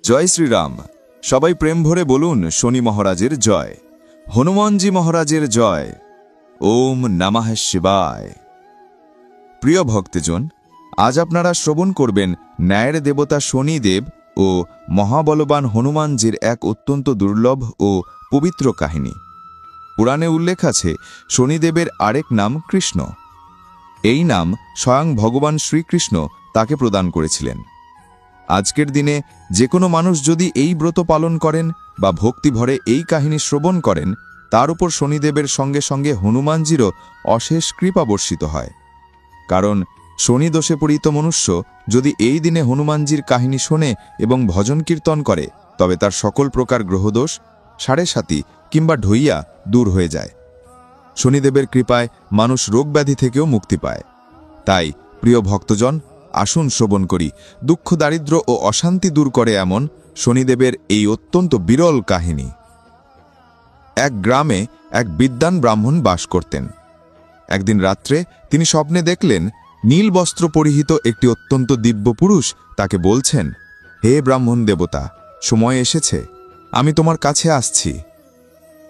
জয় শ্রীরাম। সবাই প্রেম ভরে বলুন শনি মহারাজের জয়, হনুমানজি মহারাজের জয়। ওম নমঃ শিবায়। প্রিয় ভক্তজন, আজ আপনারা শ্রবণ করবেন ন্যায়ের দেবতা শনিদেব ও মহাবলবান হনুমানজির এক অত্যন্ত দুর্লভ ও পবিত্র কাহিনী। পুরাণে উল্লেখ আছে শনিদেবের আরেক নাম কৃষ্ণ। এই নাম স্বয়ং ভগবান শ্রীকৃষ্ণ তাকে প্রদান করেছিলেন। আজকের দিনে যে কোনো মানুষ যদি এই ব্রত পালন করেন বা ভক্তি ভরে এই কাহিনী শ্রবণ করেন, তার উপর শনিদেবের সঙ্গে সঙ্গে হনুমানজিরও অশেষ কৃপা বর্ষিত হয়। কারণ শনি দোষে পীড়িত মনুষ্য যদি এই দিনে হনুমানজির কাহিনী শোনে এবং ভজন কীর্তন করে, তবে তার সকল প্রকার গ্রহদোষ, সাড়ে কিংবা ঢইয়া দূর হয়ে যায়। শনিদেবের কৃপায় মানুষ রোগব্যাধি থেকেও মুক্তি পায়। তাই প্রিয় ভক্তজন, আসুন শ্রবণ করি দুঃখ, দারিদ্র্য ও অশান্তি দূর করে এমন শনিদেবের এই অত্যন্ত বিরল কাহিনী। এক গ্রামে এক বিদ্বান ব্রাহ্মণ বাস করতেন। একদিন রাত্রে তিনি স্বপ্নে দেখলেন নীল বস্ত্র পরিহিত একটি অত্যন্ত দিব্য পুরুষ তাকে বলছেন, হে ব্রাহ্মণ দেবতা, সময় এসেছে, আমি তোমার কাছে আসছি।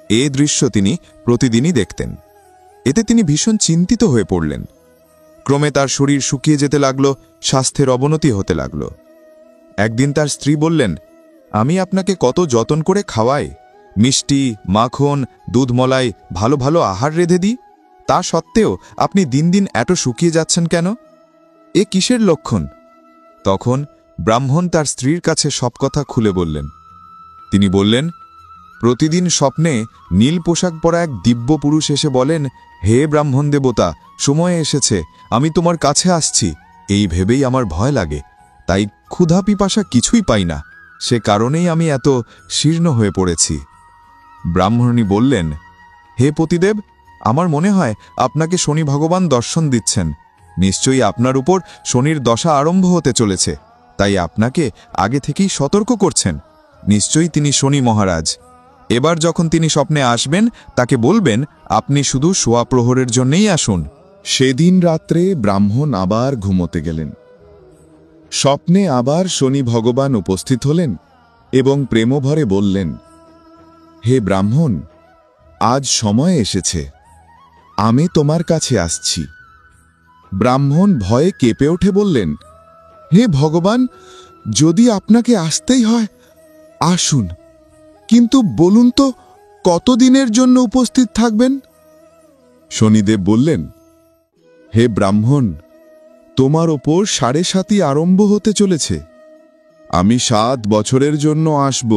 এ দৃশ্য তিনি প্রতিদিনই দেখতেন। এতে তিনি ভীষণ চিন্তিত হয়ে পড়লেন। ক্রমে তার শরীর শুকিয়ে যেতে লাগল, স্বাস্থ্যের অবনতি হতে লাগল। একদিন তার স্ত্রী বললেন, আমি আপনাকে কত যত্ন করে খাওয়াই, মিষ্টি, মাখন, দুধ, মলাই, ভালো ভালো আহার রেঁধে দিই, তা সত্ত্বেও আপনি দিন দিন এত শুকিয়ে যাচ্ছেন কেন? এ কিসের লক্ষণ? তখন ব্রাহ্মণ তার স্ত্রীর কাছে সব কথা খুলে বললেন। তিনি বললেন, প্রতিদিন স্বপ্নে নীল পোশাক পরা এক দিব্য পুরুষ এসে বলেন, হে ব্রাহ্মণ দেবতা, সময় এসেছে, আমি তোমার কাছে আসছি। এই ভেবেই আমার ভয় লাগে, তাই ক্ষুধা পিপাসা কিছুই পাই না, সে কারণেই আমি এত শীর্ণ হয়ে পড়েছি। ব্রাহ্মণী বললেন, হে পতিদেব, আমার মনে হয় আপনাকে শনি ভগবান দর্শন দিচ্ছেন। নিশ্চয়ই আপনার উপর শনির দশা আরম্ভ হতে চলেছে, তাই আপনাকে আগে থেকেই সতর্ক করছেন। নিশ্চয়ই তিনি শনি মহারাজ। এবার যখন তিনি স্বপ্নে আসবেন, তাকে বলবেন আপনি শুধু সোয়া প্রহরের জন্যেই আসুন। সেদিন রাত্রে ব্রাহ্মণ আবার ঘুমোতে গেলেন। স্বপ্নে আবার শনি ভগবান উপস্থিত হলেন এবং প্রেমভরে বললেন, হে ব্রাহ্মণ, আজ সময় এসেছে, আমি তোমার কাছে আসছি। ব্রাহ্মণ ভয়ে কেঁপে উঠে বললেন, হে ভগবান, যদি আপনাকে আসতেই হয় আসুন, কিন্তু বলুন তো কতদিনের জন্য উপস্থিত থাকবেন? শনিদেব বললেন, হে ব্রাহ্মণ, তোমার ওপর 7.5 আরম্ভ হতে চলেছে, আমি 7 বছরের জন্য আসব।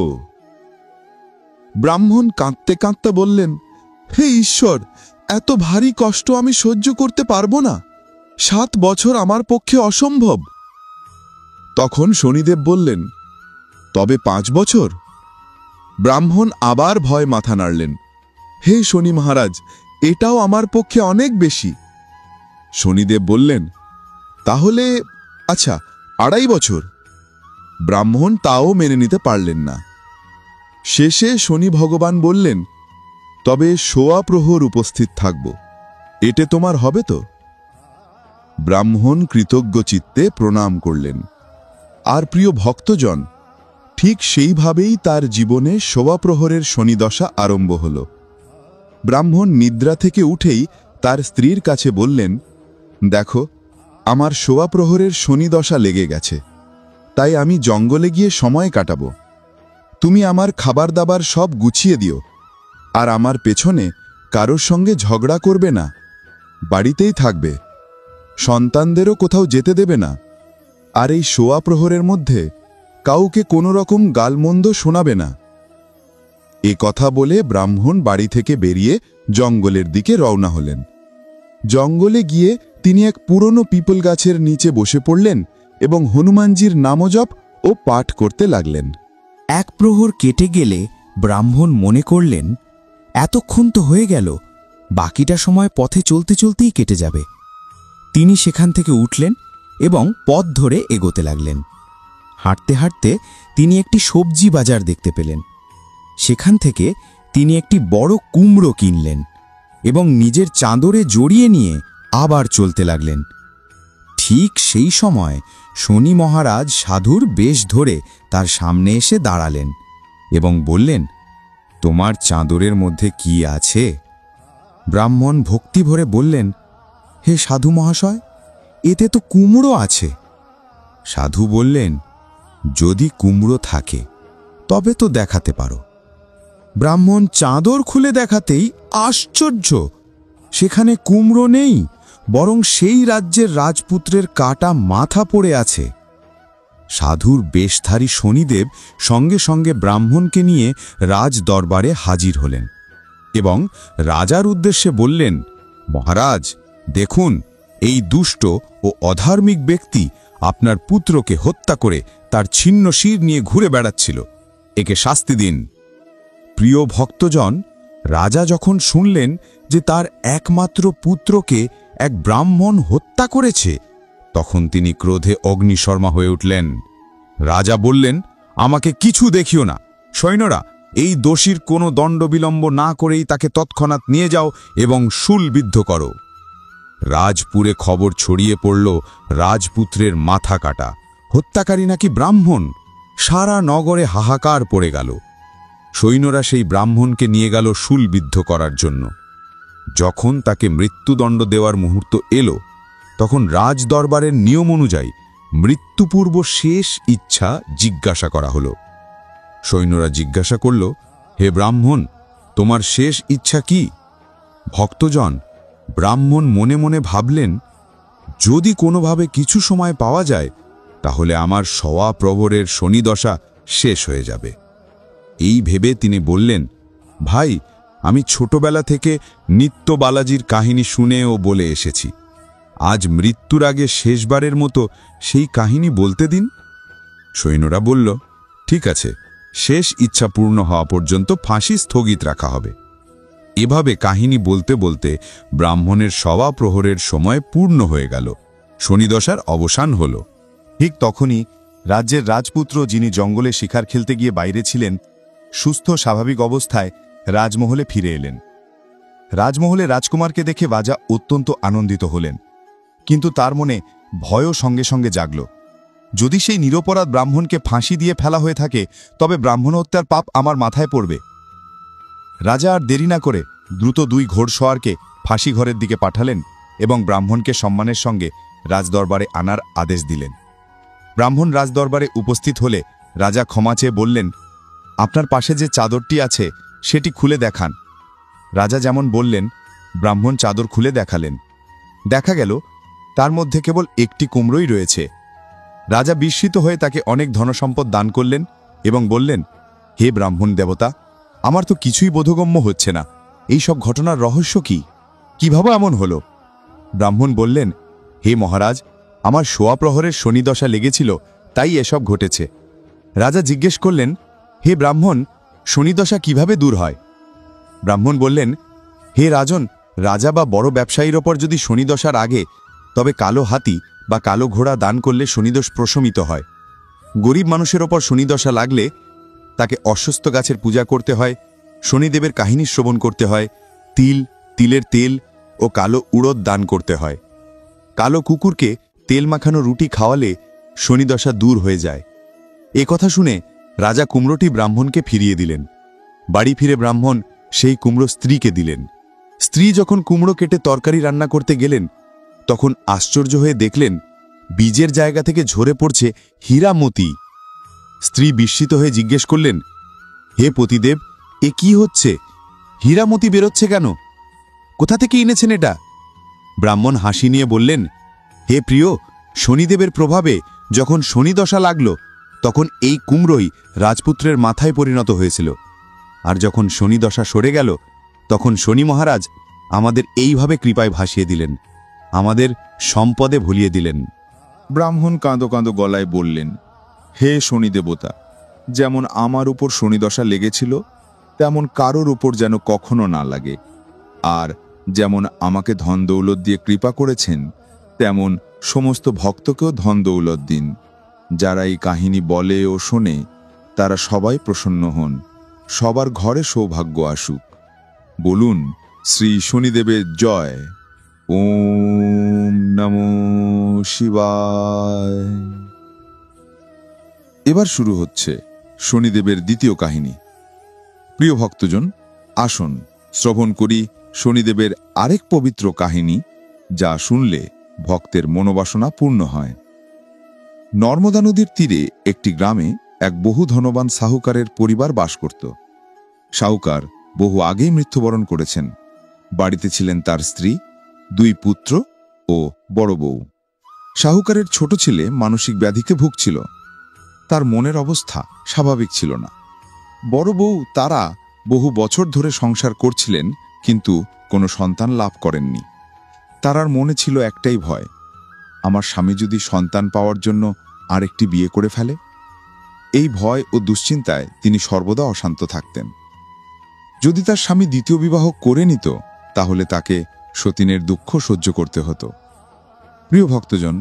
ব্রাহ্মণ কাঁদতে কাঁদতে বললেন, হে ঈশ্বর, এত ভারী কষ্ট আমি সহ্য করতে পারবো না, 7 বছর আমার পক্ষে অসম্ভব। তখন শনিদেব বললেন, তবে 5 বছর? ব্রাহ্মণ আবার ভয় মাথা নাড়লেন, হে শনি মহারাজ, এটাও আমার পক্ষে অনেক বেশি। শনিদেব বললেন, তাহলে আচ্ছা 2.5 বছর। ব্রাহ্মণ তাও মেনে নিতে পারলেন না। শেষে শনি ভগবান বললেন, তবে সোয়া প্রহর উপস্থিত থাকব, এতে তোমার হবে তো? ব্রাহ্মণ কৃতজ্ঞ চিত্তে প্রণাম করলেন। আর প্রিয় ভক্তজন, ঠিক সেইভাবেই তার জীবনে সোয়া প্রহরের শনিদশা আরম্ভ হল। ব্রাহ্মণ নিদ্রা থেকে উঠেই তার স্ত্রীর কাছে বললেন, দেখো, আমার সোয়া প্রহরের শনিদশা লেগে গেছে, তাই আমি জঙ্গলে গিয়ে সময় কাটাব। তুমি আমার খাবার দাবার সব গুছিয়ে দিও, আর আমার পেছনে কারোর সঙ্গে ঝগড়া করবে না, বাড়িতেই থাকবে, সন্তানদেরও কোথাও যেতে দেবে না, আর এই সোয়া প্রহরের মধ্যে কাউকে কোনো রকম গালমন্দ শোনাবে না। এ কথা বলে ব্রাহ্মণ বাড়ি থেকে বেরিয়ে জঙ্গলের দিকে রওনা হলেন। জঙ্গলে গিয়ে তিনি এক পুরনো পিপল গাছের নিচে বসে পড়লেন এবং হনুমানজির নামজপ ও পাঠ করতে লাগলেন। 1 প্রহর কেটে গেলে ব্রাহ্মণ মনে করলেন, এতক্ষণ তো হয়ে গেল, বাকিটা সময় পথে চলতে চলতেই কেটে যাবে। তিনি সেখান থেকে উঠলেন এবং পথ ধরে এগোতে লাগলেন। হাঁটতে হাঁটতে তিনি একটি সবজি বাজার দেখতে পেলেন। সেখান থেকে তিনি একটি বড় কুমড়ো কিনলেন এবং নিজের চাদরে জড়িয়ে নিয়ে আবার চলতে লাগলেন। ঠিক সেই সময় শনি মহারাজ সাধুর বেশ ধরে তার সামনে এসে দাঁড়ালেন এবং বললেন, তোমার চাদরের মধ্যে কি আছে? ব্রাহ্মণ ভক্তি ভরে বললেন, হে সাধু মহাশয়, এতে তো কুমড়ো আছে। সাধু বললেন, যদি কুমড়ো থাকে তবে তো দেখাতে পারো। ব্রাহ্মণ চাদর খুলে দেখাতেই আশ্চর্য, সেখানে কুমড়ো নেই, বরং সেই রাজ্যের রাজপুত্রের কাটা মাথা পড়ে আছে। সাধুর বেশধারী শনিদেব সঙ্গে সঙ্গে ব্রাহ্মণকে নিয়ে রাজ দরবারে হাজির হলেন এবং রাজার উদ্দেশ্যে বললেন, মহারাজ, দেখুন, এই দুষ্ট ও অধার্মিক ব্যক্তি আপনার পুত্রকে হত্যা করে তার ছিন্ন শির নিয়ে ঘুরে বেড়াচ্ছিল, একে শাস্তি দিন। প্রিয় ভক্তজন, রাজা যখন শুনলেন যে তার একমাত্র পুত্রকে এক ব্রাহ্মণ হত্যা করেছে, তখন তিনি ক্রোধে অগ্নিশর্মা হয়ে উঠলেন। রাজা বললেন, আমাকে কিছু দেখিও না, সৈন্যরা, এই দোষীর কোনো দণ্ডবিলম্ব না করেই তাকে তৎক্ষণাৎ নিয়ে যাও এবং শূলবিদ্ধ করো। রাজপুরে খবর ছড়িয়ে পড়ল রাজপুত্রের মাথা কাটা, হত্যাকারী নাকি ব্রাহ্মণ। সারা নগরে হাহাকার পড়ে গেল। সৈন্যরা সেই ব্রাহ্মণকে নিয়ে গেল শূলবিদ্ধ করার জন্য। যখন তাকে মৃত্যুদণ্ড দেওয়ার মুহূর্ত এলো, তখন রাজ দরবারের নিয়ম অনুযায়ী মৃত্যুপূর্ব শেষ ইচ্ছা জিজ্ঞাসা করা হলো। সৈন্যরা জিজ্ঞাসা করল, হে ব্রাহ্মণ, তোমার শেষ ইচ্ছা কি? ভক্তজন, ব্রাহ্মণ মনে মনে ভাবলেন, যদি কোনোভাবে কিছু সময় পাওয়া যায় তাহলে আমার সওয়া প্রহরের শনিদশা শেষ হয়ে যাবে। এই ভেবে তিনি বললেন, ভাই, আমি ছোটবেলা থেকে নিত্য বালাজির কাহিনী শুনে ও বলে এসেছি, আজ মৃত্যুর আগে শেষবারের মতো সেই কাহিনী বলতে দিন। সৈন্যরা বলল, ঠিক আছে, শেষ ইচ্ছা পূর্ণ হওয়া পর্যন্ত ফাঁসি স্থগিত রাখা হবে। এভাবে কাহিনী বলতে বলতে ব্রাহ্মণের সওয়া প্রহরের সময় পূর্ণ হয়ে গেল, শনিদশার অবসান হল। ঠিক তখনই রাজ্যের রাজপুত্র, যিনি জঙ্গলে শিকার খেলতে গিয়ে বাইরে ছিলেন, সুস্থ স্বাভাবিক অবস্থায় রাজমহলে ফিরে এলেন। রাজমহলে রাজকুমারকে দেখে রাজা অত্যন্ত আনন্দিত হলেন, কিন্তু তার মনে ভয়ও সঙ্গে সঙ্গে জাগল। যদি সেই নিরপরাধ ব্রাহ্মণকে ফাঁসি দিয়ে ফেলা হয়ে থাকে, তবে ব্রাহ্মণ হত্যার পাপ আমার মাথায় পড়বে। রাজা আর দেরি না করে দ্রুত 2 ঘোড়সওয়ারকে ফাঁসি ঘরের দিকে পাঠালেন এবং ব্রাহ্মণকে সম্মানের সঙ্গে রাজদরবারে আনার আদেশ দিলেন। ব্রাহ্মণ রাজদরবারে উপস্থিত হলে রাজা ক্ষমা চেয়ে বললেন, আপনার পাশে যে চাদরটি আছে সেটি খুলে দেখান। রাজা যেমন বললেন, ব্রাহ্মণ চাদর খুলে দেখালেন। দেখা গেল তার মধ্যে কেবল একটি কুমড়োই রয়েছে। রাজা বিস্মিত হয়ে তাকে অনেক ধনসম্পদ দান করলেন এবং বললেন, হে ব্রাহ্মণ দেবতা, আমার তো কিছুই বোধগম্য হচ্ছে না, এই সব ঘটনার রহস্য কি? কিভাবে এমন হলো? ব্রাহ্মণ বললেন, হে মহারাজ, আমার শোয়া প্রহরের শনিদশা লেগেছিল, তাই এসব ঘটেছে। রাজা জিজ্ঞেস করলেন, হে ব্রাহ্মণ, শনিদশা কিভাবে দূর হয়? ব্রাহ্মণ বললেন, হে রাজন, রাজা বা বড় ব্যবসায়ীর ওপর যদি শনিদশার আগে তবে কালো হাতি বা কালো ঘোড়া দান করলে শনিদোষ প্রশমিত হয়। গরিব মানুষের ওপর শনিদশা লাগলে তাকে অশ্বস্থ গাছের পূজা করতে হয়, শনিদেবের কাহিনী শ্রবণ করতে হয়, তিলের তেল ও কালো উড়দ দান করতে হয়। কালো কুকুরকে তেল মাখানো রুটি খাওয়ালে শনিদশা দূর হয়ে যায়। এ কথা শুনে রাজা কুমড়োটি ব্রাহ্মণকে ফিরিয়ে দিলেন। বাড়ি ফিরে ব্রাহ্মণ সেই কুমড়ো স্ত্রীকে দিলেন। স্ত্রী যখন কুমড়ো কেটে তরকারি রান্না করতে গেলেন, তখন আশ্চর্য হয়ে দেখলেন বীজের জায়গা থেকে ঝরে পড়ছে হীরা মতি। স্ত্রী বিস্মিত হয়ে জিজ্ঞেস করলেন, হে পতিদেব, এ কি হচ্ছে? হীরা মতি বেরোচ্ছে কেন? কোথা থেকে এনেছেন এটা? ব্রাহ্মণ হাসি নিয়ে বললেন, হে প্রিয়, শনিদেবের প্রভাবে যখন শনিদশা লাগল, তখন এই কুমড়োই রাজপুত্রের মাথায় পরিণত হয়েছিল। আর যখন শনিদশা সরে গেল, তখন শনি মহারাজ আমাদের এইভাবে কৃপায় ভাসিয়ে দিলেন, আমাদের সম্পদে ভুলিয়ে দিলেন। ব্রাহ্মণ কাঁদো কাঁদো গলায় বললেন, হে শনি দেবতা, যেমন আমার উপর শনিদশা লেগেছিল, তেমন কারোর উপর যেন কখনো না লাগে। আর যেমন আমাকে ধন দৌলত দিয়ে কৃপা করেছেন, তেমন সমস্ত ভক্তকেও ধন দৌলত দিন। যারা এই কাহিনী বলে ও শোনে, তারা সবাই প্রসন্ন হন, সবার ঘরে সৌভাগ্য আসুক। বলুন শ্রী শনিদেবের জয়। ওম নমো শিবায়। এবার শুরু হচ্ছে শনিদেবের দ্বিতীয় কাহিনী। প্রিয় ভক্তজন, আসুন শ্রবণ করি শনিদেবের আরেক পবিত্র কাহিনী, যা শুনলে ভক্তের মনোবাসনা পূর্ণ হয়। নর্মদা নদীর তীরে একটি গ্রামে এক বহু ধনবান সাহুকারের পরিবার বাস করত। সাহুকার বহু আগেই মৃত্যুবরণ করেছেন। বাড়িতে ছিলেন তার স্ত্রী, 2 পুত্র ও বড় বউ। সাহুকারের ছোট ছেলে মানসিক ব্যাধিতে ভুগছিল। তার মনের অবস্থা স্বাভাবিক ছিল না। বড় বউ তারা বহু বছর ধরে সংসার করছিলেন, কিন্তু কোনো সন্তান লাভ করেননি। তারার মনে ছিল একটাই ভয়, আমার স্বামী যদি সন্তান পাওয়ার জন্য আরেকটি বিয়ে করে ফেলে। এই ভয় ও দুশ্চিন্তায় তিনি সর্বদা অশান্ত থাকতেন। যদি তার স্বামী দ্বিতীয় বিবাহ করে নিত, তাহলে তাকে সতীনের দুঃখ সহ্য করতে হতো। প্রিয় ভক্তজন,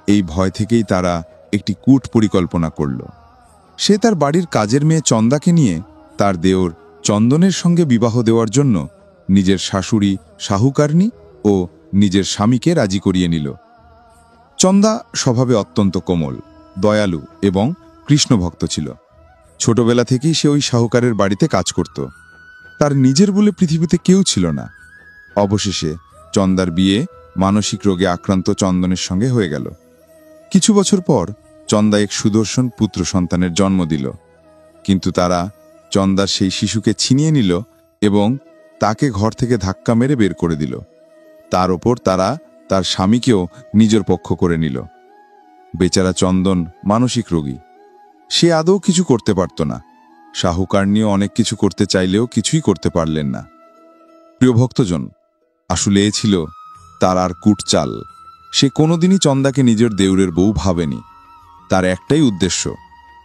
এই ভয় থেকেই তারা একটি কূট পরিকল্পনা করল। সে তার বাড়ির কাজের মেয়ে চন্দাকে নিয়ে তার দেওর চন্দনের সঙ্গে বিবাহ দেওয়ার জন্য নিজের শাশুড়ি সাহুকারনী ও নিজের স্বামীকে রাজি করিয়ে নিল। চন্দা স্বভাবে অত্যন্ত কোমল, দয়ালু এবং কৃষ্ণভক্ত ছিল। ছোটবেলা থেকেই সে ওই সাহুকারের বাড়িতে কাজ করত। তার নিজের বলে পৃথিবীতে কেউ ছিল না। অবশেষে চন্দার বিয়ে মানসিক রোগে আক্রান্ত চন্দনের সঙ্গে হয়ে গেল। কিছু বছর পর চন্দা এক সুদর্শন পুত্র সন্তানের জন্ম দিল, কিন্তু তারা চন্দার সেই শিশুকে ছিনিয়ে নিল এবং তাকে ঘর থেকে ধাক্কা মেরে বের করে দিল। তার ওপর তারা তার স্বামীকেও নিজের পক্ষ করে নিল। বেচারা চন্দন মানসিক রোগী, সে আদৌ কিছু করতে পারত না। সাহুকার নিয়ে অনেক কিছু করতে চাইলেও কিছুই করতে পারলেন না। প্রিয় ভক্তজন, আসলে এ ছিল তার আর কূটচাল। সে কোনোদিনই চন্দাকে নিজের দেউরের বউ ভাবেনি। তার একটাই উদ্দেশ্য,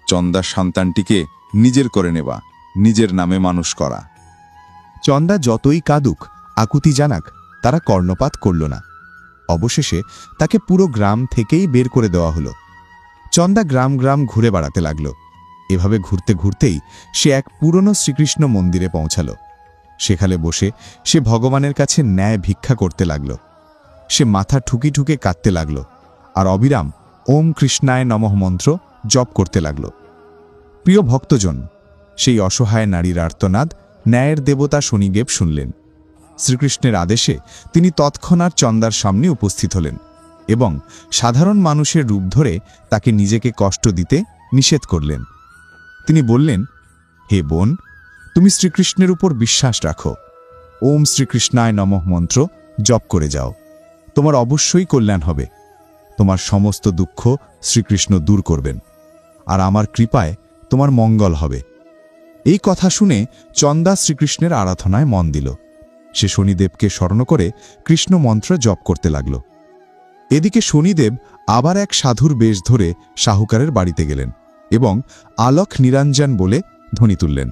চন্দার সন্তানটিকে নিজের করে নেওয়া, নিজের নামে মানুষ করা। চন্দা যতই কাঁদুক, আকুতি জানাক, তারা কর্ণপাত করল না। অবশেষে তাকে পুরো গ্রাম থেকেই বের করে দেওয়া হলো। চন্দা গ্রাম গ্রাম ঘুরে বেড়াতে লাগল। এভাবে ঘুরতে ঘুরতেই সে এক পুরনো শ্রীকৃষ্ণ মন্দিরে পৌঁছাল। সেখানে বসে সে ভগবানের কাছে ন্যায় ভিক্ষা করতে লাগল। সে মাথা ঠুকে ঠুকে কাঁদতে লাগল আর অবিরাম ওম কৃষ্ণায় নমঃ মন্ত্র জপ করতে লাগল। প্রিয় ভক্তজন, সেই অসহায় নারীর আর্তনাদ ন্যায়ের দেবতা শনিদেব শুনলেন। শ্রীকৃষ্ণের আদেশে তিনি তৎক্ষণাৎ চন্দার সামনে উপস্থিত হলেন এবং সাধারণ মানুষের রূপ ধরে তাকে নিজেকে কষ্ট দিতে নিষেধ করলেন। তিনি বললেন, হে বোন, তুমি শ্রীকৃষ্ণের উপর বিশ্বাস রাখো। ওম শ্রীকৃষ্ণায় নমঃ মন্ত্র জপ করে যাও। তোমার অবশ্যই কল্যাণ হবে। তোমার সমস্ত দুঃখ শ্রীকৃষ্ণ দূর করবেন, আর আমার কৃপায় তোমার মঙ্গল হবে। এই কথা শুনে চন্দা শ্রীকৃষ্ণের আরাধনায় মন দিল। সে শনিদেবকে স্মরণ করে কৃষ্ণ মন্ত্র জপ করতে লাগল। এদিকে শনিদেব আবার এক সাধুর বেশ ধরে সাহুকারের বাড়িতে গেলেন এবং আলোক নিরঞ্জন বলে ধ্বনি তুললেন।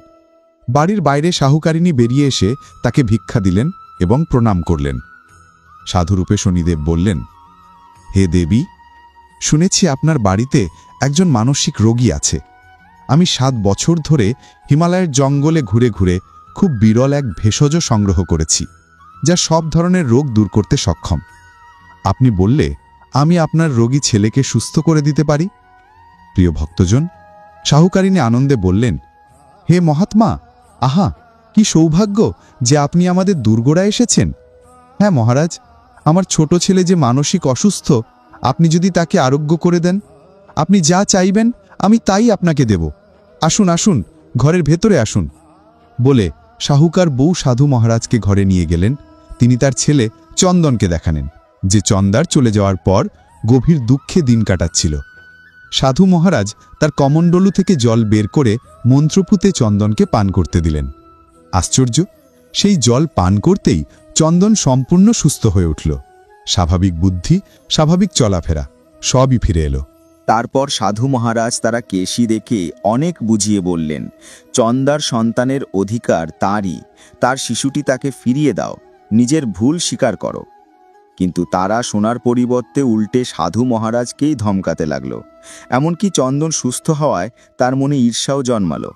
বাড়ির বাইরে সাহুকারিনী বেরিয়ে এসে তাকে ভিক্ষা দিলেন এবং প্রণাম করলেন। সাধুরূপে শনিদেব বললেন, হে দেবী, শুনেছি আপনার বাড়িতে একজন মানসিক রোগী আছে। আমি 7 বছর ধরে হিমালয়ের জঙ্গলে ঘুরে ঘুরে খুব বিরল এক ভেষজ সংগ্রহ করেছি, যা সব ধরনের রোগ দূর করতে সক্ষম। আপনি বললে আমি আপনার রোগী ছেলেকে সুস্থ করে দিতে পারি। প্রিয় ভক্তজন, সাহুকারিনী আনন্দে বললেন, হে মহাত্মা, আহা, কি সৌভাগ্য যে আপনি আমাদের দুর্গড়ায় এসেছেন। হ্যাঁ মহারাজ, আমার ছোট ছেলে যে মানসিক অসুস্থ, আপনি যদি তাকে আরোগ্য করে দেন, আপনি যা চাইবেন আমি তাই আপনাকে দেব। আসুন আসুন, ঘরের ভেতরে আসুন। বলে সাহুকার বউ সাধু মহারাজকে ঘরে নিয়ে গেলেন। তিনি তার ছেলে চন্দনকে দেখালেন, যে চন্দার চলে যাওয়ার পর গভীর দুঃখে দিন কাটাচ্ছিল। সাধু মহারাজ তার কমণ্ডলু থেকে জল বের করে মন্ত্রপুতে চন্দনকে পান করতে দিলেন। আশ্চর্য, সেই জল পান করতেই চন্দন সম্পূর্ণ সুস্থ হয়ে উঠল। স্বাভাবিক বুদ্ধি, স্বাভাবিক চলাফেরা সবই ফিরে এলো। তারপর সাধু মহারাজ তারা কেশি দেখে অনেক বুঝিয়ে বললেন, চন্দার সন্তানের অধিকার তাঁরই, তার শিশুটি তাকে ফিরিয়ে দাও, নিজের ভুল স্বীকার করো। কিন্তু তারা শোনার পরিবর্তে উল্টে সাধু মহারাজকেই ধমকাতে লাগল। এমনকি চন্দন সুস্থ হওয়ায় তার মনে ঈর্ষাও জন্মালো।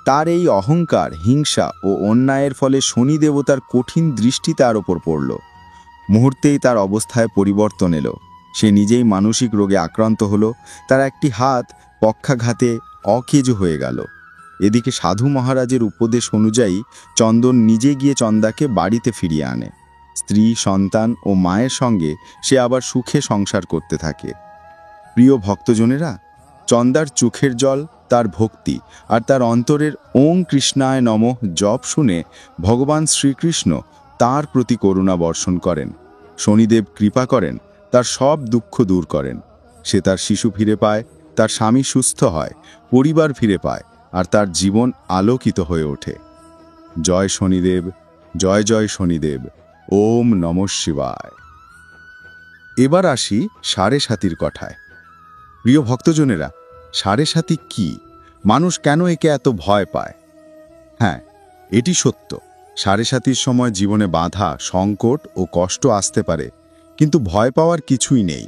তার এই অহংকার, হিংসা ও অন্যায়ের ফলে শনি দেবতার কঠিন দৃষ্টি তার ওপর পড়ল। মুহূর্তেই তার অবস্থায় পরিবর্তন এলো। সে নিজেই মানসিক রোগে আক্রান্ত হলো। তার একটি হাত পক্ষাঘাতে অকেজ হয়ে গেল। এদিকে সাধু মহারাজের উপদেশ অনুযায়ী চন্দন নিজে গিয়ে চন্দাকে বাড়িতে ফিরিয়ে আনে। স্ত্রী, সন্তান ও মায়ের সঙ্গে সে আবার সুখে সংসার করতে থাকে। প্রিয় ভক্তজনেরা, চন্দার চোখের জল, তার ভক্তি আর তার অন্তরের ওং কৃষ্ণায় নমঃ জপ শুনে ভগবান শ্রীকৃষ্ণ তার প্রতি করুণা বর্ষণ করেন। শনিদেব কৃপা করেন, তার সব দুঃখ দূর করেন। সে তার শিশু ফিরে পায়, তার স্বামী সুস্থ হয়, পরিবার ফিরে পায়, আর তার জীবন আলোকিত হয়ে ওঠে। জয় শনিদেব, জয় জয় শনিদেব, ওম নমঃ শিবায়। এবার আসি সাড়ে সাতির কথায়। প্রিয় ভক্তজনেরা, সাড়ে সাতি কি? মানুষ কেন একে এত ভয় পায়? হ্যাঁ, এটি সত্য। সাড়ে সাতির সময় জীবনে বাধা, সংকট ও কষ্ট আসতে পারে, কিন্তু ভয় পাওয়ার কিছুই নেই।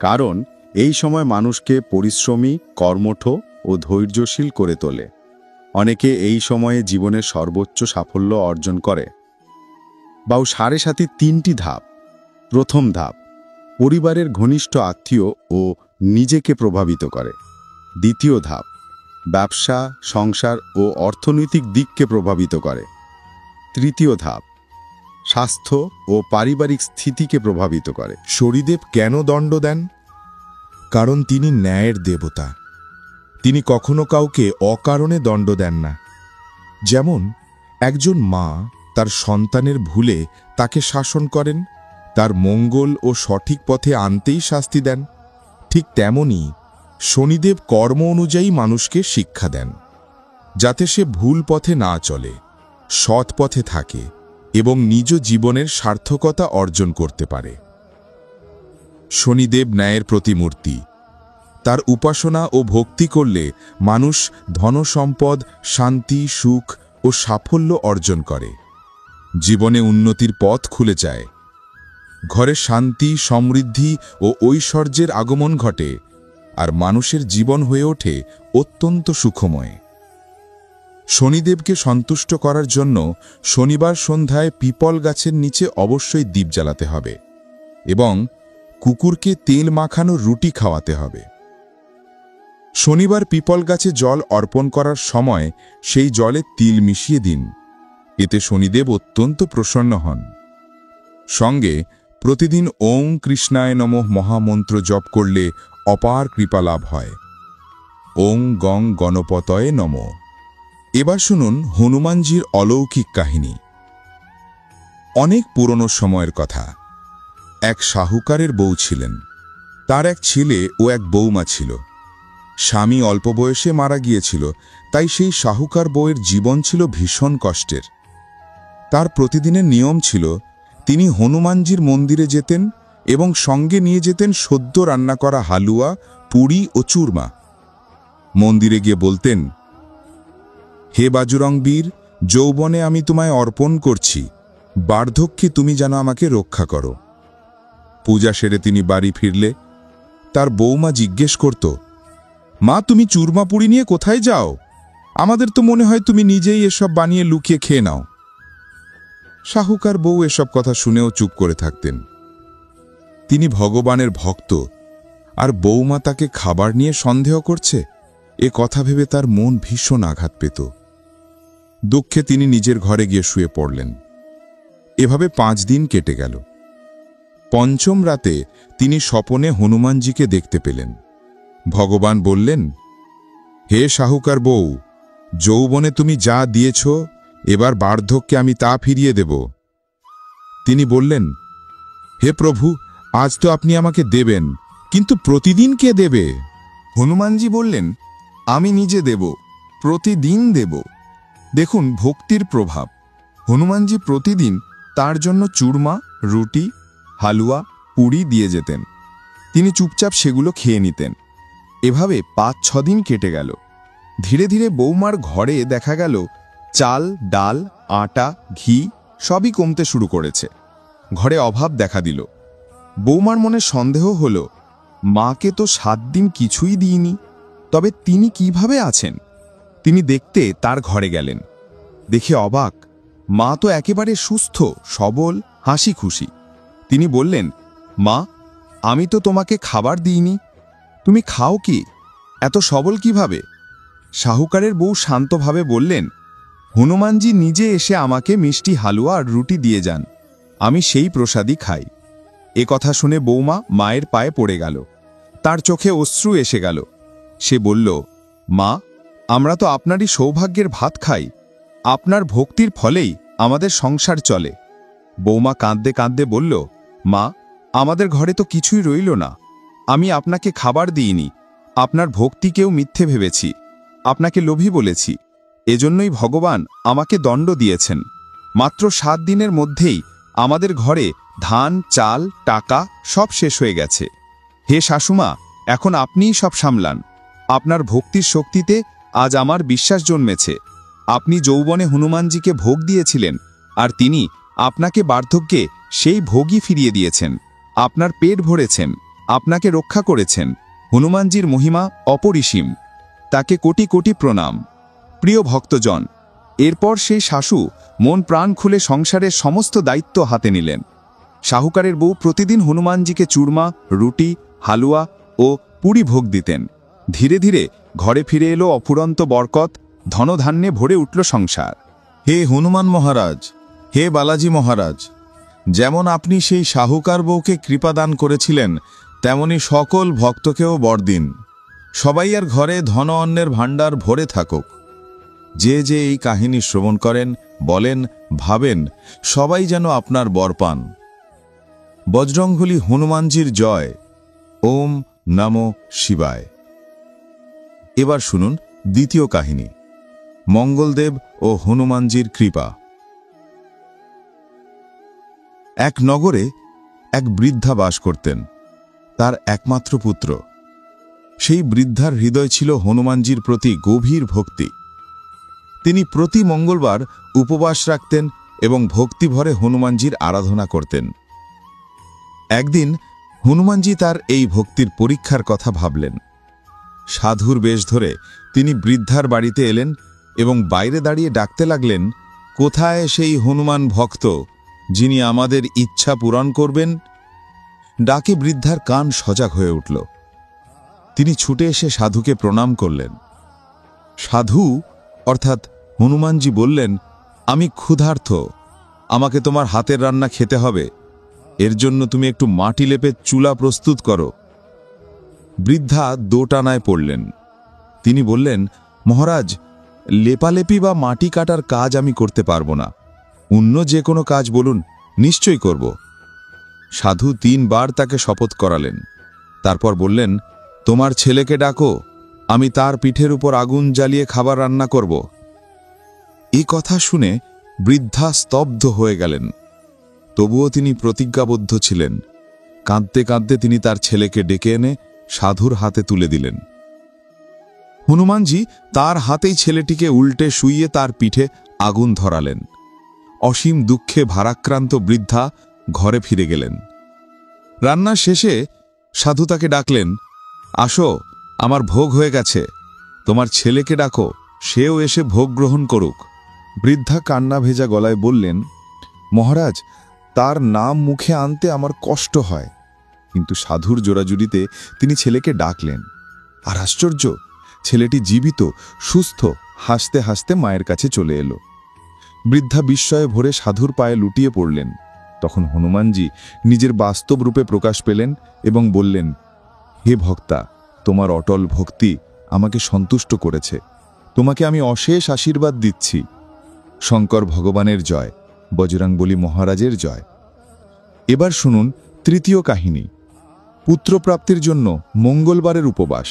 কারণ এই সময় মানুষকে পরিশ্রমী, কর্মঠ ও ধৈর্যশীল করে তোলে। অনেকে এই সময়ে জীবনের সর্বোচ্চ সাফল্য অর্জন করে। বাউ সাড়ে সাতির 3টি ধাপ। প্রথম ধাপ, পরিবারের ঘনিষ্ঠ আত্মীয় ও নিজেকে প্রভাবিত করে। দ্বিতীয় ধাপ, ব্যবসা, সংসার ও অর্থনৈতিক দিককে প্রভাবিত করে। তৃতীয় ধাপ, স্বাস্থ্য ও পারিবারিক স্থিতিকে প্রভাবিত করে। শনিদেব কেন দণ্ড দেন? কারণ তিনি ন্যায়ের দেবতা। তিনি কখনো কাউকে অকারণে দণ্ড দেন না। যেমন একজন মা তার সন্তানের ভুলে তাকে শাসন করেন, তার মঙ্গল ও সঠিক পথে আনতেই শাস্তি দেন, ঠিক তেমনি শনিদেব কর্ম অনুযায়ী মানুষকে শিক্ষা দেন, যাতে সে ভুল পথে না চলে, সৎ পথে থাকে এবং নিজ জীবনের সার্থকতা অর্জন করতে পারে। শনিদেব ন্যায়ের প্রতিমূর্তি। তার উপাসনা ও ভক্তি করলে মানুষ ধনসম্পদ, শান্তি, সুখ ও সাফল্য অর্জন করে। জীবনে উন্নতির পথ খুলে যায়। ঘরে শান্তি, সমৃদ্ধি ও ঐশ্বর্যের আগমন ঘটে, আর মানুষের জীবন হয়ে ওঠে অত্যন্ত সুখময়। শনিদেবকে সন্তুষ্ট করার জন্য শনিবার সন্ধ্যায় পিপল গাছের নিচে অবশ্যই দীপ জ্বালাতে হবে এবং কুকুরকে তেল মাখানো রুটি খাওয়াতে হবে। শনিবার পিপল গাছে জল অর্পণ করার সময় সেই জলে তিল মিশিয়ে দিন। এতে শনিদেব অত্যন্ত প্রসন্ন হন। সঙ্গে প্রতিদিন ওং কৃষ্ণায় নমঃ মহামন্ত্র জপ করলে অপার কৃপা লাভ হয়। ওং গং গণপতয়ে নমঃ। এবার শুনুন হনুমানজির অলৌকিক কাহিনী। অনেক পুরনো সময়ের কথা। এক শাহুকারের বউ ছিলেন। তার এক ছেলে ও এক বৌমা ছিল। স্বামী অল্প বয়সে মারা গিয়েছিল, তাই সেই শাহুকার বউয়ের জীবন ছিল ভীষণ কষ্টের। তার প্রতিদিনের নিয়ম ছিল, তিনি হনুমানজির মন্দিরে যেতেন এবং সঙ্গে নিয়ে যেতেন সদ্য রান্না করা হালুয়া, পুরি ও চূরমা। মন্দিরে গিয়ে বলতেন, হে বাজুরং বীর, যৌবনে আমি তোমায় অর্পণ করছি, বার্ধক্যে তুমি যেন আমাকে রক্ষা করো। পূজা সেরে তিনি বাড়ি ফিরলে তার বৌমা জিজ্ঞেস করত, মা, তুমি চূরমা পুরি নিয়ে কোথায় যাও? আমাদের তো মনে হয় তুমি নিজেই এসব বানিয়ে লুকিয়ে খেয়ে নাও। শাহুকার বউ এসব কথা শুনেও চুপ করে থাকতেন। তিনি ভগবানের ভক্ত, আর বৌমা তাকে খাবার নিয়ে সন্দেহ করছে, এ কথা ভেবে তার মন ভীষণ আঘাত পেত। দুঃখে তিনি নিজের ঘরে গিয়ে শুয়ে পড়লেন। এভাবে 5 দিন কেটে গেল। পঞ্চম রাতে তিনি স্বপনে হনুমানজিকে দেখতে পেলেন। ভগবান বললেন, হে শাহুকার বউ, যৌবনে তুমি যা দিয়েছ, এবার বার্ধক্যে আমি তা ফিরিয়ে দেব। তিনি বললেন, হে প্রভু, আজ তো আপনি আমাকে দেবেন, কিন্তু প্রতিদিন কে দেবে? হনুমানজি বললেন, আমি নিজে দেব, প্রতিদিন দেব। দেখুন ভক্তির প্রভাব। হনুমানজি প্রতিদিন তার জন্য চূরমা, রুটি, হালুয়া, পুরি দিয়ে যেতেন। তিনি চুপচাপ সেগুলো খেয়ে নিতেন। এভাবে 5-6 দিন কেটে গেল। ধীরে ধীরে বৌমার ঘরে দেখা গেল চাল, ডাল, আটা, ঘি সবই কমতে শুরু করেছে। ঘরে অভাব দেখা দিল। বৌমার মনে সন্দেহ হল, মাকে তো 7 দিন কিছুই দিইনি, তবে তিনি কিভাবে আছেন? তিনি দেখতে তার ঘরে গেলেন। দেখে অবাক, মা তো একেবারে সুস্থ, সবল, হাসি খুশি। তিনি বললেন, মা, আমি তো তোমাকে খাবার দিইনি, তুমি খাও কি? এত সবল কিভাবে? শাহুকারের বউ শান্তভাবে বললেন, হনুমানজি নিজে এসে আমাকে মিষ্টি হালুয়া আর রুটি দিয়ে যান, আমি সেই প্রসাদই খাই। এ কথা শুনে বৌমা মায়ের পায়ে পড়ে গেল। তার চোখে অশ্রু এসে গেল। সে বলল, মা, আমরা তো আপনারই সৌভাগ্যের ভাত খাই, আপনার ভক্তির ফলেই আমাদের সংসার চলে। বৌমা কাঁদতে কাঁদতে বলল, মা, আমাদের ঘরে তো কিছুই রইল না, আমি আপনাকে খাবার দিইনি, আপনার ভক্তিকেও মিথ্যে ভেবেছি, আপনাকে লোভী বলেছি, এজন্যই ভগবান আমাকে দণ্ড দিয়েছেন। মাত্র 7 দিনের মধ্যেই আমাদের ঘরে ধান, চাল, টাকা সব শেষ হয়ে গেছে। হে শাশুমা, এখন আপনিই সব সামলান। আপনার ভক্তির শক্তিতে আজ আমার বিশ্বাস জন্মেছে। আপনি যৌবনে হনুমানজিকে ভোগ দিয়েছিলেন, আর তিনি আপনাকে বার্ধক্যে সেই ভোগই ফিরিয়ে দিয়েছেন। আপনার পেট ভরেছেন, আপনাকে রক্ষা করেছেন। হনুমানজির মহিমা অপরিসীম, তাকে কোটি কোটি প্রণাম। প্রিয় ভক্তজন, এরপর সেই শাশু মন প্রাণ খুলে সংসারের সমস্ত দায়িত্ব হাতে নিলেন। শাহুকারের বউ প্রতিদিন হনুমানজিকে চূরমা, রুটি, হালুয়া ও পুরি ভোগ দিতেন। ধীরে ধীরে ঘরে ফিরে এলো অফুরন্ত বরকত, ধনধান্যে ভরে উঠল সংসার। হে হনুমান মহারাজ, হে বালাজি মহারাজ, যেমন আপনি সেই শাহুকার বউকে কৃপাদান করেছিলেন, তেমনি সকল ভক্তকেও বর দিন। সবাই আর ঘরে ধন অন্নের ভাণ্ডার ভরে থাকুক। যে যে এই কাহিনী শ্রবণ করেন, বলেন, ভাবেন, সবাই যেন আপনার বর পান। বজরংবলী হনুমানজির জয়। ওম নমো শিবায়। এবার শুনুন দ্বিতীয় কাহিনী, মঙ্গলদেব ও হনুমানজির কৃপা। এক নগরে এক বৃদ্ধা বাস করতেন, তার একমাত্র পুত্র। সেই বৃদ্ধার হৃদয় ছিল হনুমানজির প্রতি গভীর ভক্তি। তিনি প্রতি মঙ্গলবার উপবাস রাখতেন এবং ভক্তিভরে হনুমানজির আরাধনা করতেন। একদিন হনুমানজি তার এই ভক্তির পরীক্ষার কথা ভাবলেন। সাধুর বেশ ধরে তিনি বৃদ্ধার বাড়িতে এলেন এবং বাইরে দাঁড়িয়ে ডাকতে লাগলেন, কোথায় সেই হনুমান ভক্ত যিনি আমাদের ইচ্ছা পূরণ করবেন? ডাকে বৃদ্ধার কান সজাগ হয়ে উঠল। তিনি ছুটে এসে সাধুকে প্রণাম করলেন। সাধু অর্থাৎ হনুমানজি বললেন, আমি ক্ষুধার্ত, আমাকে তোমার হাতের রান্না খেতে হবে, এর জন্য তুমি একটু মাটি লেপে চুলা প্রস্তুত করো। বৃদ্ধা দোটানায় পড়লেন। তিনি বললেন, মহারাজ, লেপালেপি বা মাটি কাটার কাজ আমি করতে পারবো না, অন্য যে কোনো কাজ বলুন, নিশ্চয়ই করব। সাধু 3 বার তাকে শপথ করালেন। তারপর বললেন, তোমার ছেলেকে ডাকো, আমি তার পিঠের উপর আগুন জ্বালিয়ে খাবার রান্না করব। এই কথা শুনে বৃদ্ধা স্তব্ধ হয়ে গেলেন। তবুও তিনি প্রতিজ্ঞাবদ্ধ ছিলেন। কাঁদতে কাঁদতে তিনি তার ছেলেকে ডেকে এনে সাধুর হাতে তুলে দিলেন। হনুমানজি তার হাতেই ছেলেটিকে উল্টে শুইয়ে তার পিঠে আগুন ধরালেন। অসীম দুঃখে ভারাক্রান্ত বৃদ্ধা ঘরে ফিরে গেলেন। রান্না শেষে সাধু তাকে ডাকলেন, আসো, আমার ভোগ হয়ে গেছে, তোমার ছেলেকে ডাকো, সেও এসে ভোগ গ্রহণ করুক। বৃদ্ধা কান্না ভেজা গলায় বললেন, মহারাজ, তার নাম মুখে আনতে আমার কষ্ট হয়। কিন্তু সাধুর জোড়াজুড়িতে তিনি ছেলেকে ডাকলেন। আর আশ্চর্য, ছেলেটি জীবিত, সুস্থ, হাসতে হাসতে মায়ের কাছে চলে এলো। বৃদ্ধা বিস্ময়ে ভরে সাধুর পায়ে লুটিয়ে পড়লেন। তখন হনুমানজি নিজের বাস্তব রূপে প্রকাশ পেলেন এবং বললেন, হে ভক্তা, তোমার অটল ভক্তি আমাকে সন্তুষ্ট করেছে, তোমাকে আমি অশেষ আশীর্বাদ দিচ্ছি। শঙ্কর ভগবানের জয়, বজরংবলী মহারাজের জয়। এবার শুনুন তৃতীয় কাহিনী, পুত্রপ্রাপ্তির জন্য মঙ্গলবারের উপবাস।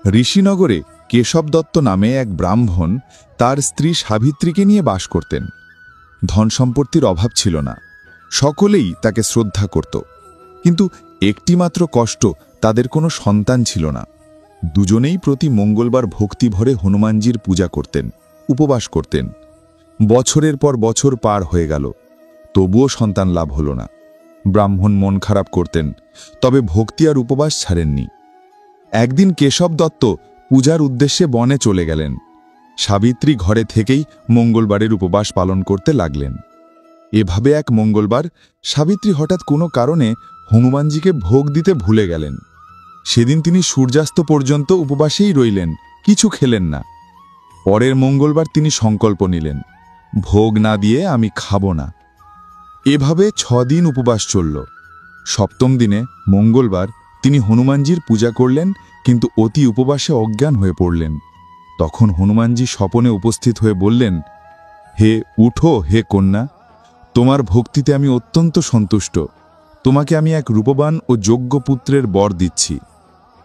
ঋষিনগরে কেশব দত্ত নামে এক ব্রাহ্মণ তার স্ত্রী সাবিত্রীকে নিয়ে বাস করতেন। ধন সম্পত্তির অভাব ছিল না, সকলেই তাকে শ্রদ্ধা করত। কিন্তু একটিমাত্র কষ্ট, তাদের কোনো সন্তান ছিল না। দুজনেই প্রতি মঙ্গলবার ভক্তিভরে হনুমানজির পূজা করতেন, উপবাস করতেন। বছরের পর বছর পার হয়ে গেল, তবুও সন্তান লাভ হল না। ব্রাহ্মণ মন খারাপ করতেন, তবে ভক্তি আর উপবাস ছাড়েননি। একদিন কেশব দত্ত পূজার উদ্দেশ্যে বনে চলে গেলেন। সাবিত্রী ঘরে থেকেই মঙ্গলবারের উপবাস পালন করতে লাগলেন। এভাবে এক মঙ্গলবার সাবিত্রী হঠাৎ কোনো কারণে হনুমানজিকে ভোগ দিতে ভুলে গেলেন। সেদিন তিনি সূর্যাস্ত পর্যন্ত উপবাসেই রইলেন, কিছু খেলেন না। পরের মঙ্গলবার তিনি সংকল্প নিলেন, ভোগ না দিয়ে আমি খাব না। এভাবে 6 দিন উপবাস চলল। সপ্তম দিনে মঙ্গলবার তিনি হনুমানজির পূজা করলেন, কিন্তু অতি উপবাসে অজ্ঞান হয়ে পড়লেন। তখন হনুমানজি স্বপনে উপস্থিত হয়ে বললেন, হে উঠো হে কন্যা, তোমার ভক্তিতে আমি অত্যন্ত সন্তুষ্ট। তোমাকে আমি এক রূপবান ও যোগ্য পুত্রের বর দিচ্ছি।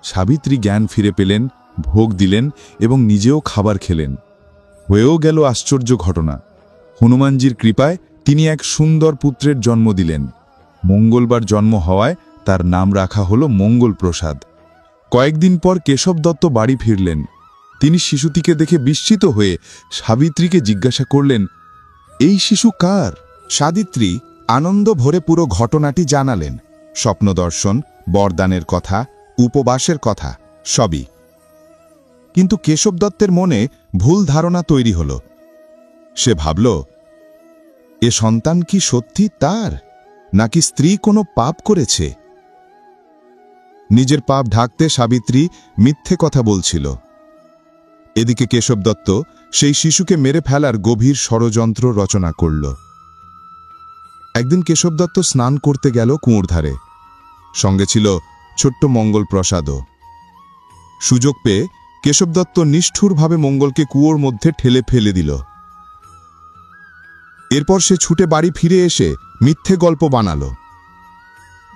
সাবিত্রী জ্ঞান ফিরে পেলেন, ভোগ দিলেন এবং নিজেও খাবার খেলেন। হয়েও গেল আশ্চর্য ঘটনা। হনুমানজির কৃপায় তিনি এক সুন্দর পুত্রের জন্ম দিলেন। মঙ্গলবার জন্ম হওয়ায় তার নাম রাখা হল মঙ্গল প্রসাদ। কয়েকদিন পর কেশব দত্ত বাড়ি ফিরলেন। তিনি শিশুটিকে দেখে বিস্মিত হয়ে সাবিত্রীকে জিজ্ঞাসা করলেন, এই শিশু কার? সাবিত্রী আনন্দ ভরে পুরো ঘটনাটি জানালেন, স্বপ্নদর্শন, বরদানের কথা, উপবাসের কথা, সবই। কিন্তু কেশব দত্তের মনে ভুল ধারণা তৈরি হল। সে ভাবল, এ সন্তান কি সত্যি তার, নাকি স্ত্রী কোনো পাপ করেছে? নিজের পাপ ঢাকতে সাবিত্রী মিথ্যে কথা বলছিল। এদিকে কেশব দত্ত সেই শিশুকে মেরে ফেলার গভীর ষড়যন্ত্র রচনা করল। একদিন কেশব দত্ত স্নান করতে গেল কুয়োর ধারে। সঙ্গে ছিল ছোট্ট মঙ্গল প্রসাদও। সুযোগ পেয়ে কেশব দত্ত নিষ্ঠুরভাবে মঙ্গলকে কুয়োর মধ্যে ঠেলে ফেলে দিল। এরপর সে ছুটে বাড়ি ফিরে এসে মিথ্যে গল্প বানাল,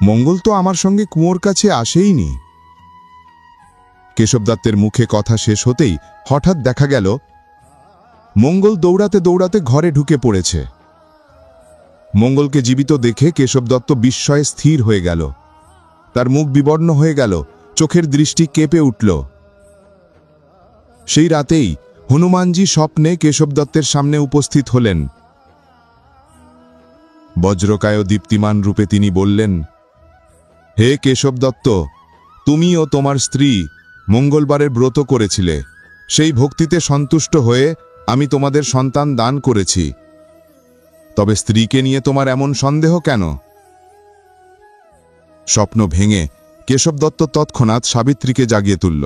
মঙ্গল তো আমার সঙ্গে কুয়োর কাছে আসেইনি। কেশব দত্তের মুখে কথা শেষ হতেই হঠাৎ দেখা গেল মঙ্গল দৌড়াতে দৌড়াতে ঘরে ঢুকে পড়েছে। মঙ্গলকে জীবিত দেখে কেশব দত্ত বিস্ময়ে স্থির হয়ে গেল। তার মুখ বিবর্ণ হয়ে গেল, চোখের দৃষ্টি কেঁপে উঠল। সেই রাতেই হনুমানজি স্বপ্নে কেশব দত্তের সামনে উপস্থিত হলেন। বজ্রকায় দীপ্তিমান রূপে তিনি বললেন, হে কেশব দত্ত, তুমি ও তোমার স্ত্রী মঙ্গলবারের ব্রত করেছিলে। সেই ভক্তিতে সন্তুষ্ট হয়ে আমি তোমাদের সন্তান দান করেছি। তবে স্ত্রীকে নিয়ে তোমার এমন সন্দেহ কেন? স্বপ্ন ভেঙে কেশব দত্ত তৎক্ষণাৎ সাবিত্রীকে জাগিয়ে তুলল।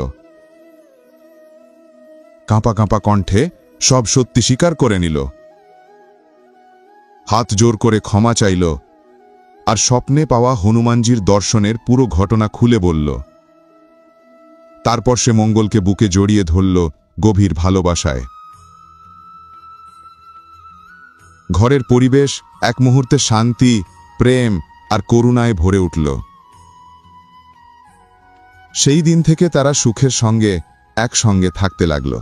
কাঁপা কাঁপা কণ্ঠে সব সত্যি স্বীকার করে নিল। হাত জোর করে ক্ষমা চাইল, আর স্বপ্নে পাওয়া হনুমানজির দর্শনের পুরো ঘটনা খুলে বলল। তারপর সে মঙ্গলকে বুকে জড়িয়ে ধরল গভীর ভালোবাসায়। ঘরের পরিবেশ এক মুহূর্তে শান্তি, প্রেম আর করুণায় ভরে উঠল। সেই দিন থেকে তারা সুখের সঙ্গে একসঙ্গে থাকতে লাগল।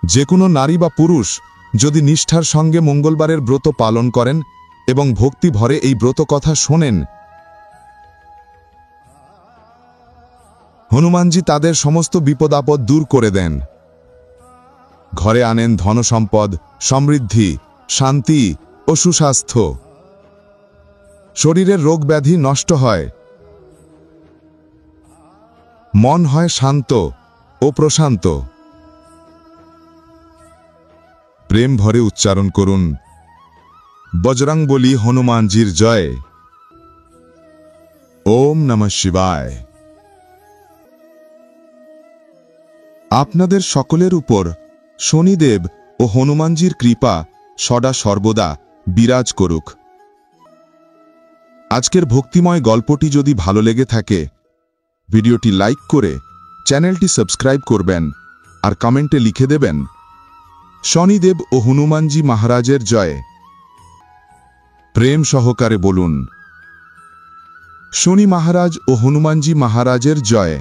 যে কোনো নারী বা পুরুষ যদি নিষ্ঠার সঙ্গে মঙ্গলবারের ব্রত পালন করেন এবং ভক্তি ভরে এই ব্রত কথা শোনেন, হনুমানজি তাদের সমস্ত বিপদ আপদ দূর করে দেন। ঘরে আনেন ধনসম্পদ, সমৃদ্ধি, শান্তি ও সুস্বাস্থ্য। শরীরের রোগ ব্যাধি নষ্ট হয়, মন হয় শান্ত ও প্রশান্ত। প্রেম ভরে উচ্চারণ করুন, বজরংবলী হনুমানজির জয়। ওম নমঃ শিবায়। আপনাদের সকলের উপর শনিদেব ও হনুমানজির কৃপা সদা সর্বদা বিরাজ করুক। আজকের ভক্তিময় গল্পটি যদি ভালো লেগে থাকে, ভিডিওটি লাইক করে চ্যানেলটি সাবস্ক্রাইব করবেন আর কমেন্টে লিখে দেবেন, শনিদেব ও হনুমানজি মহারাজের জয়। প্রেম সহকারে বলুন, শনি মহারাজ ও হনুমানজি মহারাজের জয়।